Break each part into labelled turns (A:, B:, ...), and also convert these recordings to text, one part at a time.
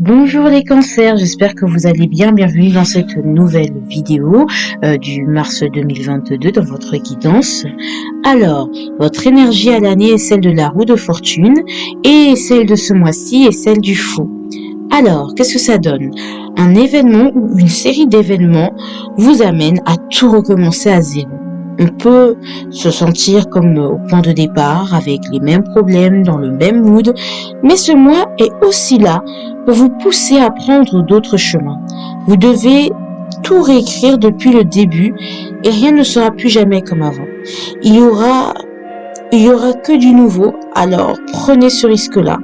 A: Bonjour les cancers, j'espère que vous allez bien. Bienvenue dans cette nouvelle vidéo du mars 2022 dans votre guidance. Alors, votre énergie à l'année est celle de la roue de fortune et celle de ce mois-ci est celle du fou. Alors, qu'est-ce que ça donne? Un événement ou une série d'événements vous amène à tout recommencer à zéro. On peut se sentir comme au point de départ, avec les mêmes problèmes, dans le même mood, mais ce mois est aussi là pour vous pousser à prendre d'autres chemins. Vous devez tout réécrire depuis le début et rien ne sera plus jamais comme avant. Il y aura que du nouveau, alors prenez ce risque-là.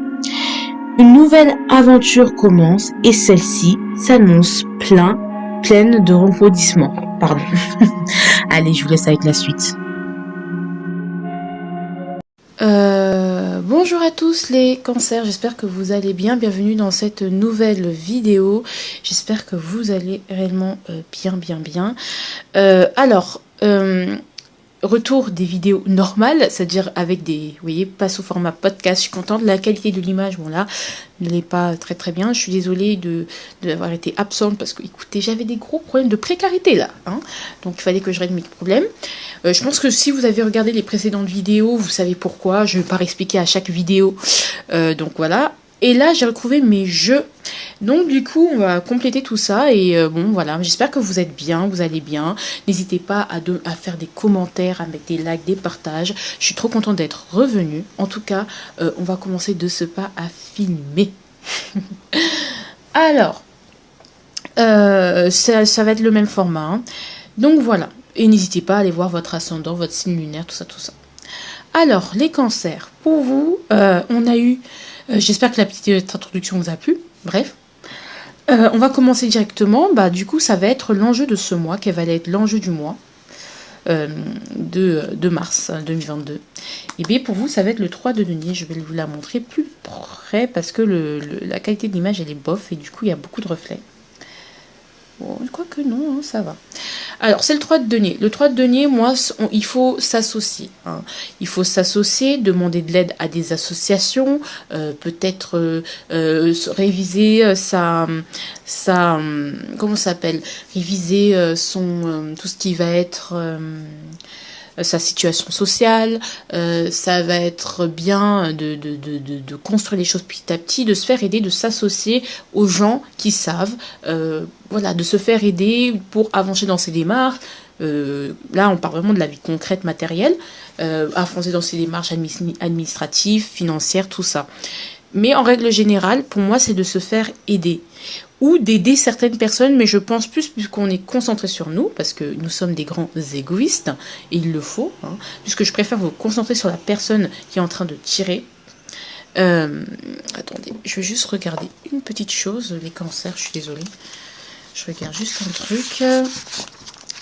A: Une nouvelle aventure commence et celle-ci s'annonce pleine de rebondissements. Pardon. Allez, je vous laisse avec la suite.
B: Bonjour à tous les cancers, j'espère que vous allez bien. Bienvenue dans cette nouvelle vidéo. J'espère que vous allez réellement bien. Retour des vidéos normales, c'est-à-dire avec des, vous voyez, pas sous format podcast. Je suis contente de la qualité de l'image. Bon là, elle n'est pas très bien. Je suis désolée d'avoir été absente parce que, écoutez, j'avais des gros problèmes de précarité là. Donc il fallait que je règle mes problèmes. Je pense que si vous avez regardé les précédentes vidéos, vous savez pourquoi. Je ne vais pas expliquer à chaque vidéo. Donc voilà. Et là, j'ai retrouvé mes jeux. Donc du coup, on va compléter tout ça. Et bon, voilà, j'espère que vous êtes bien, vous allez bien. N'hésitez pas à faire des commentaires, à mettre des likes, des partages. Je suis trop contente d'être revenue. En tout cas, on va commencer de ce pas à filmer. Alors, ça va être le même format. Donc voilà. Et n'hésitez pas à aller voir votre ascendant, votre signe lunaire, tout ça. Alors, les cancers. Pour vous, on a eu... j'espère que la petite introduction vous a plu. Bref. On va commencer directement. Du coup, ça va être l'enjeu de ce mois, qui va être l'enjeu du mois de mars 2022. Et bien, pour vous, ça va être le 3 de denier. Je vais vous la montrer plus près parce que la qualité de l'image, elle est bof et du coup, il y a beaucoup de reflets. Bon, je crois que non, ça va. Alors, c'est le 3 de denier. Le 3 de denier, moi, il faut s'associer. Il faut s'associer, demander de l'aide à des associations, peut-être réviser comment ça s'appelle? Réviser tout ce qui va être... sa situation sociale, ça va être bien de construire les choses petit à petit, de se faire aider, de s'associer aux gens qui savent, voilà, de se faire aider pour avancer dans ses démarches. Là, on parle vraiment de la vie concrète, matérielle, avancer dans ses démarches administratives, financières, tout ça. Mais en règle générale, pour moi, c'est de se faire aider ou d'aider certaines personnes, mais je pense plus puisqu'on est concentré sur nous, parce que nous sommes des grands égoïstes, et il le faut, puisque je préfère vous concentrer sur la personne qui est en train de tirer. Attendez, je vais juste regarder une petite chose, les cancers, je suis désolée. Je regarde juste un truc.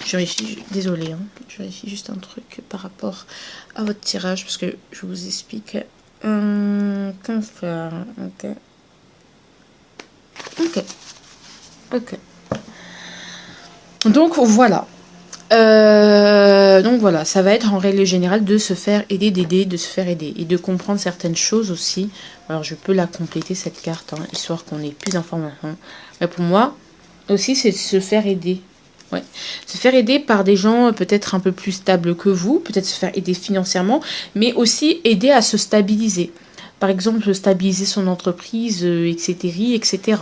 B: Je vérifie, désolée, je vérifie juste un truc par rapport à votre tirage, parce que je vous explique. Cancer, ok. Donc voilà. Ça va être en règle générale de se faire aider, de se faire aider et de comprendre certaines choses aussi. Alors je peux la compléter cette carte, histoire qu'on ait plus d'informations. Mais pour moi aussi, c'est se faire aider. Ouais. Se faire aider par des gens peut-être un peu plus stables que vous, peut-être se faire aider financièrement, mais aussi aider à se stabiliser. Par exemple, stabiliser son entreprise, etc.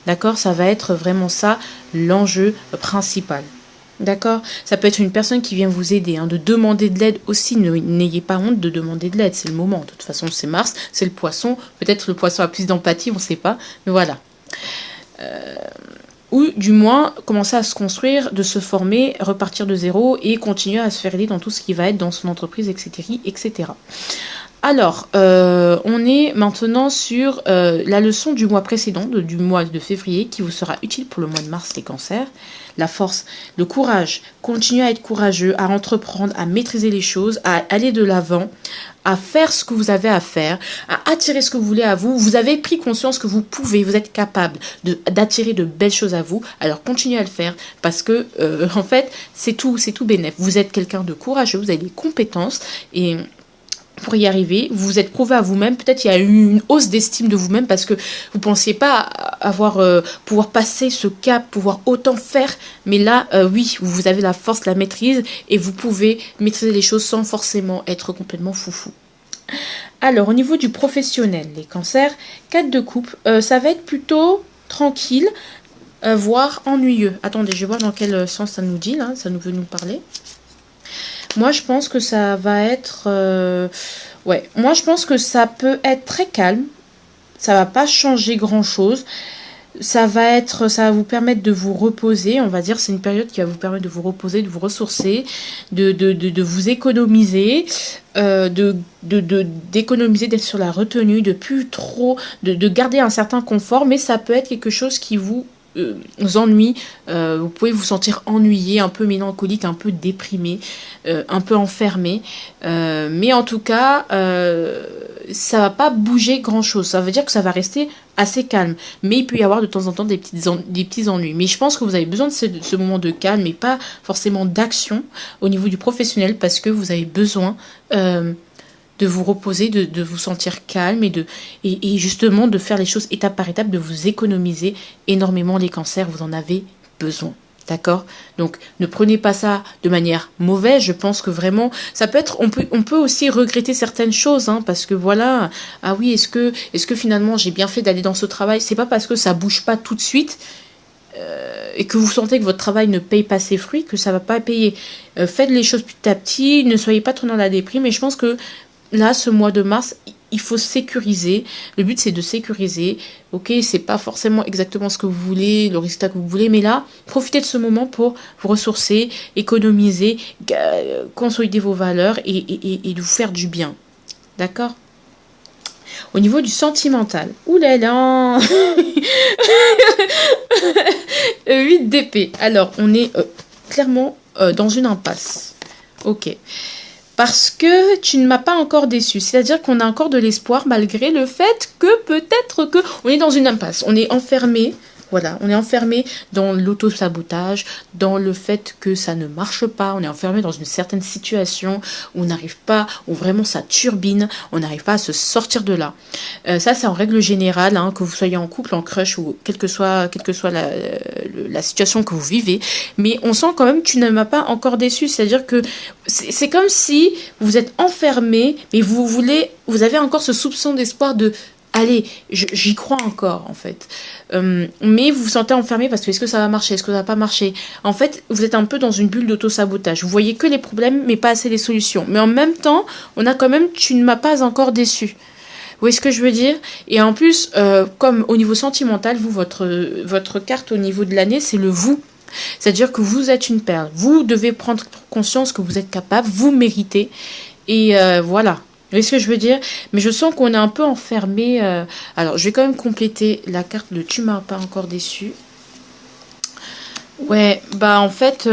B: D'accord? Ça va être vraiment ça l'enjeu principal. D'accord? Ça peut être une personne qui vient vous aider, de demander de l'aide aussi. N'ayez pas honte de demander de l'aide, c'est le moment. De toute façon, c'est Mars, c'est le poisson. Peut-être le poisson a plus d'empathie, on ne sait pas. Mais voilà. Ou du moins commencer à se construire, de se former, repartir de zéro et continuer à se faire aider dans tout ce qui va être dans son entreprise, etc. Alors, on est maintenant sur la leçon du mois précédent, du mois de février, qui vous sera utile pour le mois de mars, les cancers. La force, le courage, continuer à être courageux, à entreprendre, à maîtriser les choses, à aller de l'avant, à faire ce que vous avez à faire, à attirer ce que vous voulez à vous. Vous avez pris conscience que vous pouvez, vous êtes capable d'attirer de belles choses à vous. Alors continuez à le faire parce que en fait c'est tout bénéf. Vous êtes quelqu'un de courageux, vous avez des compétences et pour y arriver. Vous vous êtes prouvé à vous-même. Peut-être il y a eu une hausse d'estime de vous-même parce que vous pensiez pas avoir pouvoir passer ce cap, pouvoir autant faire. Mais là, oui, vous avez la force, la maîtrise et vous pouvez maîtriser les choses sans forcément être complètement foufou. Alors, au niveau du professionnel, les cancers, 4 de coupe, ça va être plutôt tranquille, voire ennuyeux. Attendez, je vais voir dans quel sens ça nous dit, là, ça nous veut nous parler. Moi, je pense que ça va être... ouais, moi, je pense que ça peut être très calme. Ça va pas changer grand-chose. Ça va vous permettre de vous reposer. On va dire c'est une période qui va vous permettre de vous reposer, de vous ressourcer, de vous économiser, d'économiser, d'être sur la retenue, de plus trop, de garder un certain confort. Mais ça peut être quelque chose qui vous ennuie, vous pouvez vous sentir ennuyé, un peu mélancolique, un peu déprimé, un peu enfermé, mais en tout cas ça va pas bouger grand chose, ça veut dire que ça va rester assez calme, mais il peut y avoir de temps en temps des petits ennuis, mais je pense que vous avez besoin de ce moment de calme et pas forcément d'action au niveau du professionnel parce que vous avez besoin de vous reposer, de vous sentir calme et justement de faire les choses étape par étape, de vous économiser énormément les cancers, vous en avez besoin. D'accord? Donc, ne prenez pas ça de manière mauvaise. Je pense que vraiment, ça peut être, on peut aussi regretter certaines choses, hein, parce que voilà, ah oui, est-ce que finalement j'ai bien fait d'aller dans ce travail? C'est pas parce que ça bouge pas tout de suite, et que vous sentez que votre travail ne paye pas ses fruits, que ça va pas payer. Faites les choses petit à petit, ne soyez pas trop dans la déprime, et je pense que là, ce mois de mars, il faut sécuriser. Le but, c'est de sécuriser. Ok, c'est pas forcément exactement ce que vous voulez, le résultat que vous voulez, mais là, profitez de ce moment pour vous ressourcer, économiser, consolider vos valeurs et de vous faire du bien. D'accord? Au niveau du sentimental, oulala 8 d'épée. Alors, on est clairement dans une impasse. Ok. Parce que tu ne m'as pas encore déçu. C'est-à-dire qu'on a encore de l'espoir malgré le fait que peut-être que on est dans une impasse. On est enfermé. Voilà, on est enfermé dans l'auto-sabotage, dans le fait que ça ne marche pas. On est enfermé dans une certaine situation où on n'arrive pas, où vraiment ça turbine. On n'arrive pas à se sortir de là. Ça, c'est en règle générale, hein, que vous soyez en couple, en crush ou quelle que soit la situation que vous vivez. Mais on sent quand même que tu ne m'as pas encore déçu. C'est-à-dire que c'est comme si vous êtes enfermé, mais vous avez encore ce soupçon d'espoir de allez, j'y crois encore en fait. Mais vous vous sentez enfermé parce que est-ce que ça va marcher, est-ce que ça va pas marcher? En fait, vous êtes un peu dans une bulle d'auto-sabotage. Vous voyez que les problèmes, mais pas assez les solutions. Mais en même temps, on a quand même, tu ne m'as pas encore déçu. Vous voyez ce que je veux dire? Et en plus, comme au niveau sentimental, vous, votre carte au niveau de l'année, c'est le vous. C'est-à-dire que vous êtes une perle. Vous devez prendre conscience que vous êtes capable, vous méritez. Et voilà. Vous voyez ce que je veux dire? Mais je sens qu'on est un peu enfermé. Alors, je vais quand même compléter la carte de tu m'as pas encore déçu. Ouais, bah en fait,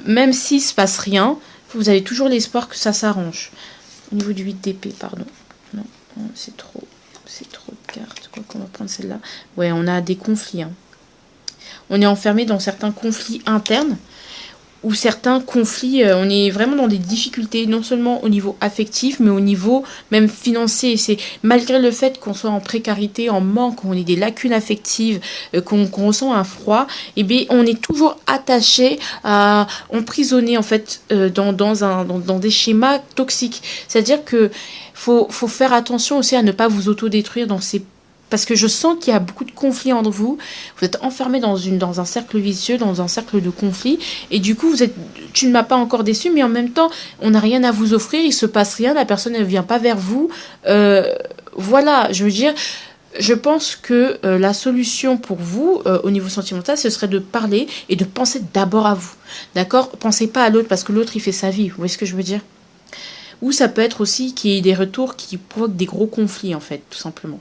B: même s'il se passe rien, vous avez toujours l'espoir que ça s'arrange. Au niveau du 8 d'épée, pardon. Non, c'est trop de cartes. Quoi qu'on va prendre celle-là. Ouais, on a des conflits. Hein. On est enfermé dans certains conflits internes. Ou certains conflits, on est vraiment dans des difficultés, non seulement au niveau affectif, mais au niveau même financier. C'est malgré le fait qu'on soit en précarité, en manque, qu'on ait des lacunes affectives, qu'on ressent un froid, eh bien, on est toujours attaché à emprisonné en fait dans des schémas toxiques. C'est-à-dire que faut faire attention aussi à ne pas vous autodétruire dans ces parce que je sens qu'il y a beaucoup de conflits entre vous. Vous êtes enfermé dans un cercle vicieux, dans un cercle de conflits. Et du coup, tu ne m'as pas encore déçu, mais en même temps, on n'a rien à vous offrir, il ne se passe rien, la personne ne vient pas vers vous. Voilà, je veux dire, je pense que la solution pour vous, au niveau sentimental, ce serait de parler et de penser d'abord à vous. D'accord? Pensez pas à l'autre, parce que l'autre, il fait sa vie. Vous voyez ce que je veux dire? Ou ça peut être aussi qu'il y ait des retours qui provoquent des gros conflits, en fait, tout simplement.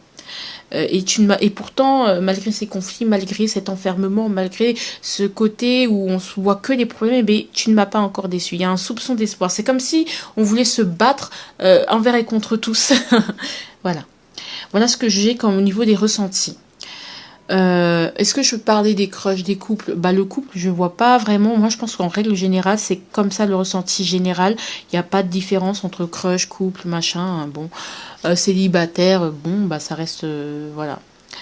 B: Et pourtant, malgré ces conflits, malgré cet enfermement, malgré ce côté où on se voit que les problèmes, eh bien, tu ne m'as pas encore déçu. Il y a un soupçon d'espoir. C'est comme si on voulait se battre envers et contre tous. Voilà. Voilà ce que j'ai comme au niveau des ressentis. est-ce que je peux parler des crushs, des couples? Bah, le couple, je vois pas vraiment. Moi, je pense qu'en règle générale, c'est comme ça le ressenti général. Il n'y a pas de différence entre crush, couple, machin. Hein, bon, célibataire, bon, bah, ça reste, voilà.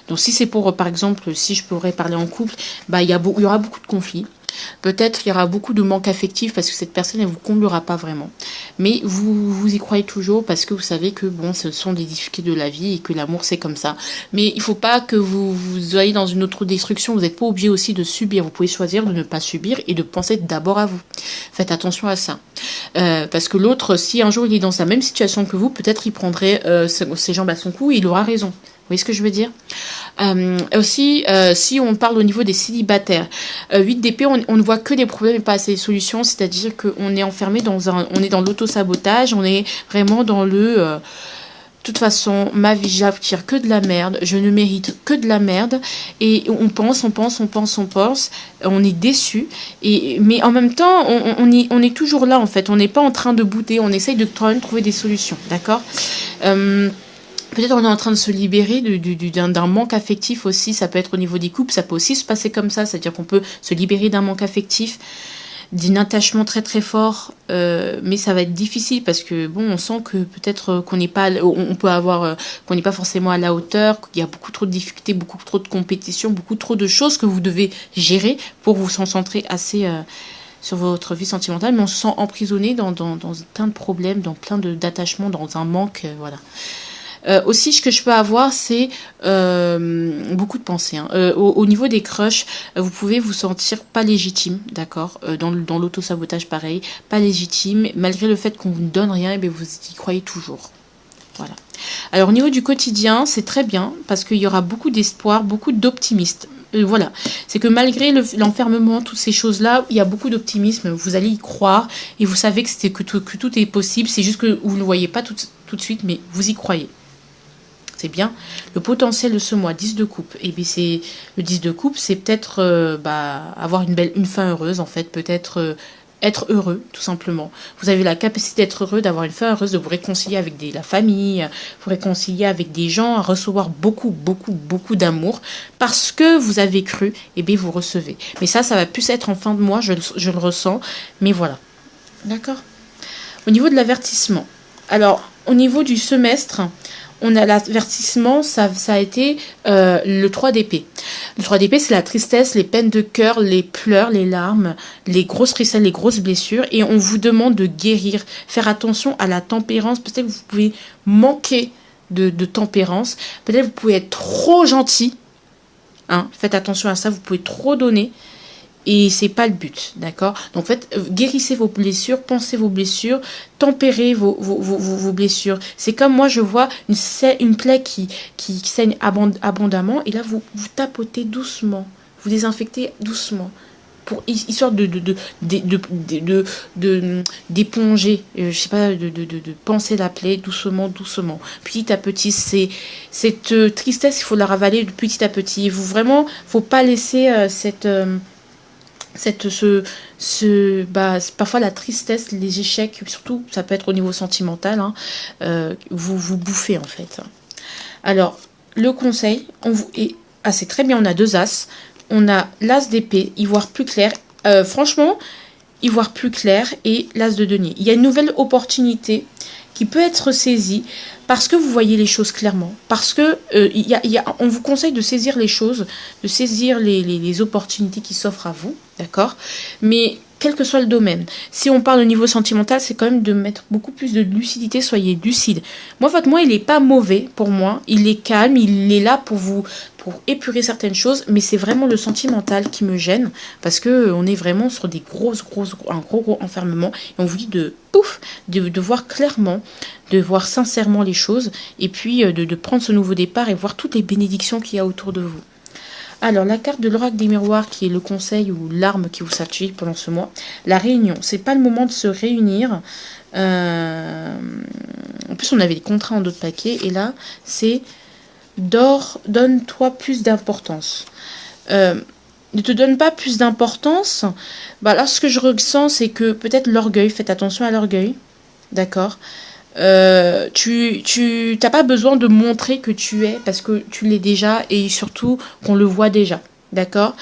B: Donc, si c'est pour, par exemple, si je pourrais parler en couple, bah, il y aura beaucoup de conflits. Peut-être il y aura beaucoup de manque affectif parce que cette personne elle vous comblera pas vraiment. Mais vous y croyez toujours parce que vous savez que bon, ce sont des difficultés de la vie et que l'amour c'est comme ça. Mais il faut pas que vous soyez dans une autre destruction. Vous n'êtes pas obligé aussi de subir. Vous pouvez choisir de ne pas subir et de penser d'abord à vous. Faites attention à ça. Parce que l'autre, si un jour il est dans la même situation que vous, peut-être il prendrait ses jambes à son cou et il aura raison. Vous voyez ce que je veux dire? Aussi, si on parle au niveau des célibataires, 8 d'épée, on ne voit que des problèmes et pas assez de solutions, c'est-à-dire qu'on est enfermé on est dans l'auto-sabotage, on est vraiment dans de toute façon, ma vie, j'attire que de la merde, je ne mérite que de la merde, et on pense, on est déçu, mais en même temps, on est toujours là, en fait, on n'est pas en train de bouder, on essaye de quand même trouver des solutions, d'accord? Peut-être on est en train de se libérer d'un manque affectif aussi, ça peut être au niveau des couples, ça peut aussi se passer comme ça, c'est-à-dire qu'on peut se libérer d'un manque affectif, d'un attachement très très fort, mais ça va être difficile parce que bon, on sent que peut-être qu'on n'est pas, on peut avoir, qu'on n'est pas forcément à la hauteur, qu'il y a beaucoup trop de difficultés, beaucoup trop de compétition, beaucoup trop de choses que vous devez gérer pour vous concentrer assez sur votre vie sentimentale, mais on se sent emprisonné dans plein de problèmes, dans plein d'attachements, dans un manque, voilà. Aussi, ce que je peux avoir, c'est beaucoup de pensées. Hein. Au niveau des crushs, vous pouvez vous sentir pas légitime, d'accord, dans l'auto-sabotage, pareil, pas légitime, malgré le fait qu'on vous ne donne rien, et bien vous y croyez toujours. Voilà. Alors, au niveau du quotidien, c'est très bien, parce qu'il y aura beaucoup d'espoir, beaucoup d'optimisme. Voilà, c'est que malgré l'enfermement, toutes ces choses-là, il y a beaucoup d'optimisme, vous allez y croire, et vous savez que tout est possible, c'est juste que vous ne le voyez pas tout de suite, mais vous y croyez. C'est bien. Le potentiel de ce mois, 10 de coupe. Et puis le 10 de coupe, c'est peut-être avoir une fin heureuse, en fait. Peut-être être heureux, tout simplement. Vous avez la capacité d'être heureux, d'avoir une fin heureuse, de vous réconcilier avec la famille, vous réconcilier avec des gens, à recevoir beaucoup, beaucoup, beaucoup d'amour. Parce que vous avez cru, et bien vous recevez. Mais ça va plus être en fin de mois, je le ressens. Mais voilà. D'accord. Au niveau de l'avertissement. Alors, au niveau du semestre, on a l'avertissement, ça a été le 3 d'épée. Le 3 d'épée, c'est la tristesse, les peines de cœur, les pleurs, les larmes, les grosses tristesses, les grosses blessures. Et on vous demande de guérir, faire attention à la tempérance. Peut-être que vous pouvez manquer de tempérance. Peut-être que vous pouvez être trop gentil. Hein, faites attention à ça, vous pouvez trop donner. Et c'est pas le but, d'accord? Donc, en fait, guérissez vos blessures, pensez vos blessures, tempérez vos blessures. C'est comme moi, je vois une plaie qui saigne abondamment, et là, vous tapotez doucement, vous désinfectez doucement, pour histoire d'éponger, je sais pas, de penser la plaie doucement, petit à petit. Cette tristesse, il faut la ravaler petit à petit. Faut pas laisser parfois la tristesse, les échecs, surtout ça peut être au niveau sentimental, hein, vous bouffez en fait. Alors le conseil, c'est très bien, on a 2 as, on a l'as d'épée, y voir plus clair, franchement y voir plus clair, et l'as de denier. Il y a une nouvelle opportunité qui peut être saisie parce que vous voyez les choses clairement, parce que on vous conseille de saisir les choses, de saisir les opportunités qui s'offrent à vous, d'accord? Mais quel que soit le domaine, si on parle au niveau sentimental, c'est quand même de mettre beaucoup plus de lucidité, soyez lucide. Moi, votre mois, il n'est pas mauvais pour moi, il est calme, il est là pour épurer certaines choses, mais c'est vraiment le sentimental qui me gêne, parce que on est vraiment sur un gros enfermement, et on vous dit de voir clairement, de voir sincèrement les choses, et puis de prendre ce nouveau départ et voir toutes les bénédictions qu'il y a autour de vous. Alors, la carte de l'oracle des miroirs, qui est le conseil ou l'arme qui vous satisfait pendant ce mois. La réunion, c'est pas le moment de se réunir. En plus, on avait des contrats en d'autres paquets, et là, c'est donne-toi plus d'importance. Ne te donne pas plus d'importance. Là, ce que je ressens, c'est que peut-être l'orgueil, faites attention à l'orgueil, d'accord? Tu n'as pas besoin de montrer que tu es, parce que tu l'es déjà, et surtout qu'on le voit déjà, D'accord.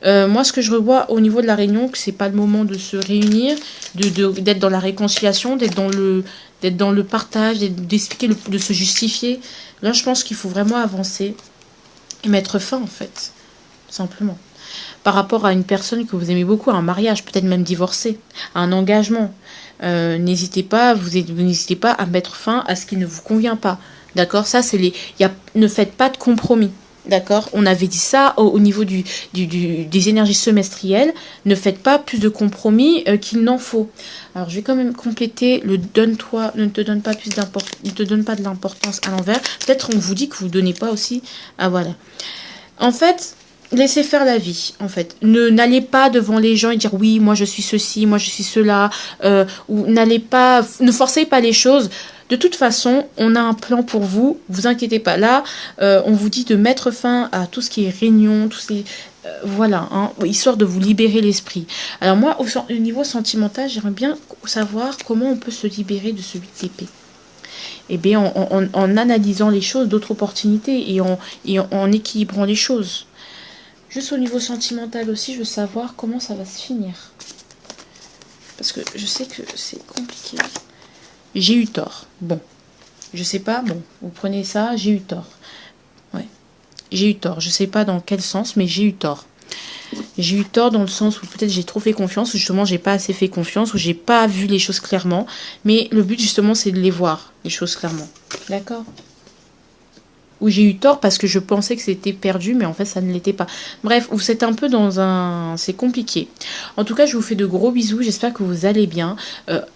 B: Moi, ce que je revois au niveau de la réunion, que c'est pas le moment de se réunir, d'être dans la réconciliation, d'être dans le partage, d'expliquer, de se justifier. Là, je pense qu'il faut vraiment avancer et mettre fin, en fait, simplement. Par rapport à une personne que vous aimez beaucoup, à un mariage, peut-être même divorcé, à un engagement. N'hésitez pas, vous n'hésitez pas à mettre fin à ce qui ne vous convient pas. D'accord. Ça, c'est ne faites pas de compromis. D'accord. On avait dit ça au niveau des énergies semestrielles. Ne faites pas plus de compromis qu'il n'en faut. Alors, je vais quand même compléter le donne-toi, ne te donne pas ne te donne pas de l'importance à l'envers. Peut-être on vous dit que vous ne donnez pas aussi. Ah, voilà. En fait, laissez faire la vie, en fait. N'allez pas devant les gens et dire oui, moi je suis ceci, moi je suis cela, ou ne forcez pas les choses. De toute façon, on a un plan pour vous, vous inquiétez pas. Là, on vous dit de mettre fin à tout ce qui est réunion, voilà, hein, histoire de vous libérer l'esprit. Alors moi, au niveau sentimental, j'aimerais bien savoir comment on peut se libérer de ce 8 d'épée. Eh bien, en analysant les choses, d'autres opportunités et en équilibrant les choses. Juste au niveau sentimental aussi, je veux savoir comment ça va se finir. Parce que je sais que c'est compliqué. J'ai eu tort. Bon. Je sais pas, bon. Vous prenez ça, j'ai eu tort. Ouais. J'ai eu tort. Je sais pas dans quel sens, mais j'ai eu tort. J'ai eu tort dans le sens où peut-être j'ai trop fait confiance, ou justement j'ai pas assez fait confiance, ou j'ai pas vu les choses clairement. Mais le but justement c'est de les voir, les choses clairement. D'accord ? Où j'ai eu tort parce que je pensais que c'était perdu, mais en fait ça ne l'était pas. Bref, vous êtes un peu c'est compliqué. En tout cas, je vous fais de gros bisous, j'espère que vous allez bien.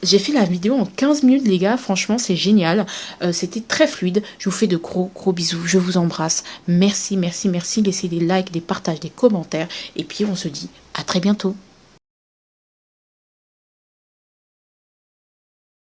B: J'ai fait la vidéo en 15 minutes les gars, franchement c'est génial. C'était très fluide, je vous fais de gros bisous, je vous embrasse. Merci, merci, merci, laissez des likes, des partages, des commentaires, et puis on se dit à très bientôt.